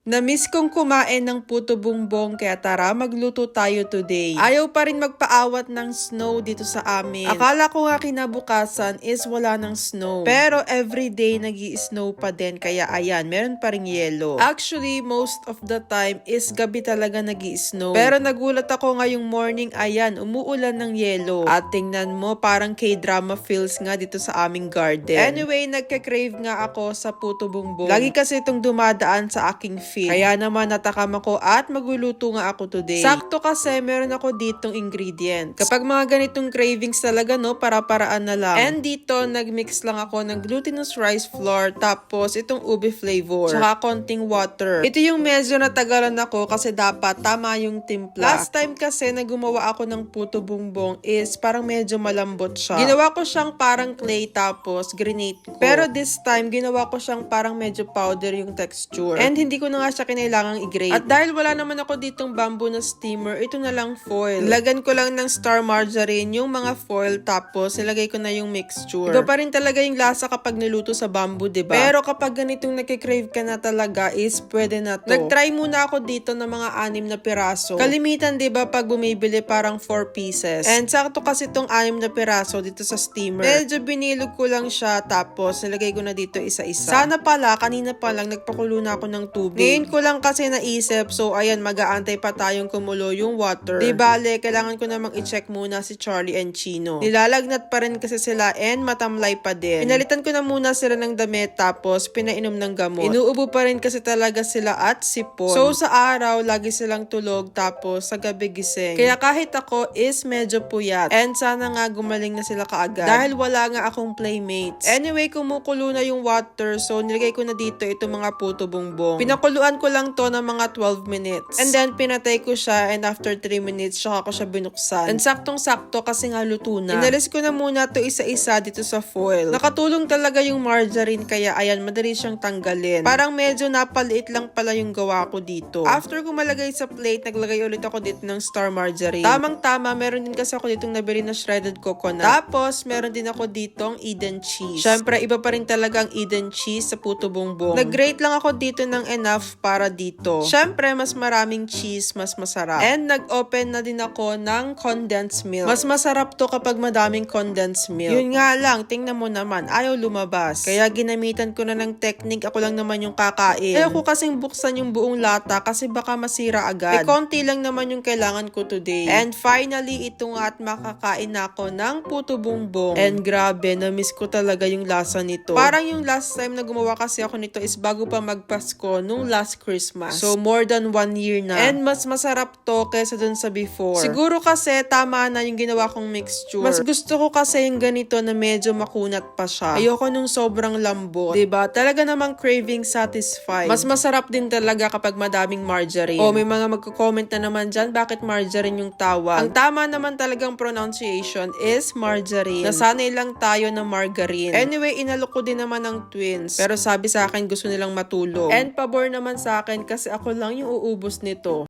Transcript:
Namiss kong kumain ng puto bumbong kaya tara magluto tayo today. Ayaw pa rin magpaawat ng snow dito sa amin. Akala ko nga kinabukasan is wala ng snow. Pero everyday nag-i-snow pa din kaya ayan, meron pa ring yelo. Actually, most of the time is gabi talaga nag-i-snow. Pero nagulat ako ngayong morning, ayan, umuulan ng yelo. At tingnan mo, parang K-drama feels nga dito sa aming garden. Anyway, nagka-crave nga ako sa puto bumbong. Lagi kasi itong dumadaan sa aking feed. Kaya naman natakam ako at magluluto nga ako today. Sakto kasi meron ako ditong ingredients. Kapag mga ganitong cravings talaga no, para-paraan na lang. And dito nagmix lang ako ng glutinous rice flour tapos itong ube flavor. Tsaka konting water. Ito yung medyo natagalan ako kasi dapat tama yung timpla. Last time kasi na gumawa ako ng puto bumbong is parang medyo malambot siya. Ginawa ko siyang parang clay tapos grenade ko. Pero this time ginawa ko siyang parang medyo powder yung texture. And hindi ko na nga siya kinailangang i-grate. At dahil wala naman ako ditong bamboo na steamer, ito na lang foil. Lagan ko lang ng star margarine yung mga foil tapos nilagay ko na yung mixture. Iba pa rin talaga yung lasa kapag niluto sa bamboo, diba? Pero kapag ganitong nakikrave ka na talaga is pwede na to. Nag-try muna ako dito ng mga 6 na piraso. Kalimitan, diba, pag bumibili parang 4 pieces. And sakto kasi itong 6 na piraso dito sa steamer. Medyo binilog ko lang siya tapos nilagay ko na dito isa-isa. Sana pala, kanina pa lang nagpakulo na ako ng tubig. Ngayon ko lang kasi naisip, so ayan, mag-aantay pa tayong kumulo yung water. Di bale, kailangan ko namang i-check muna si Charlie and Chino. Nilalagnat pa rin kasi sila and matamlay pa din. Pinalitan ko na muna sila ng damit tapos pinainom ng gamot. Inuubo pa rin kasi talaga sila at sipon. So sa araw, lagi silang tulog tapos sa gabi gising. Kaya kahit ako is medyo puyat. And sana nga gumaling na sila kaagad. Dahil wala nga akong playmates. Anyway, kumukulo na yung water so nilagay ko na dito itong mga puto bumbong. Pinakuluan ko lang to ng mga 12 minutes. And then, pinatay ko siya and after 3 minutes, saka ko siya binuksan. And saktong-sakto kasi nga luto na. Inalis ko na muna to isa-isa dito sa foil. Nakatulong talaga yung margarine kaya ayan, madali siyang tanggalin. Parang medyo napaliit lang pala yung gawa ko dito. After ko malagay sa plate, naglagay ulit ako dito ng star margarine. Tamang-tama, meron din kasi ako ditong nabili na shredded coconut. Tapos, meron din ako ditong Eden cheese. Syempre, iba pa rin talaga ang Eden cheese sa puto bumbong. Nag-grate lang ako dito ng enough para dito. Syempre, mas maraming cheese, mas masarap. And nag-open na din ako ng condensed milk. Mas masarap to kapag madaming condensed milk. Yun nga lang, tingnan mo naman, ayaw lumabas. Kaya ginamitan ko na ng technique, ako lang naman yung kakain. Ayaw ko kasing buksan yung buong lata kasi baka masira agad. Konti lang naman yung kailangan ko today. And finally, ito nga at makakain na ako ng puto bumbong. And grabe, na-miss ko talaga yung lasa nito. Parang yung last time na gumawa kasi ako nito is bago pa magpasko nung last Christmas. So, more than 1 year na. And mas masarap to kaysa dun sa before. Siguro kasi tama na yung ginawa kong mixture. Mas gusto ko kasi yung ganito na medyo makunat pa siya. Ayoko nung sobrang lambot. Diba? Talaga namang craving satisfied. Mas masarap din talaga kapag madaming margarine. O may mga magko-comment na naman dyan, bakit margarine yung tawag? Ang tama naman talagang pronunciation is margarine. Nasanay lang tayo na margarine. Anyway, inalok ko din naman ng twins. Pero sabi sa akin gusto nilang matulog. And pabor naman sa akin kasi ako lang yung uubos nito.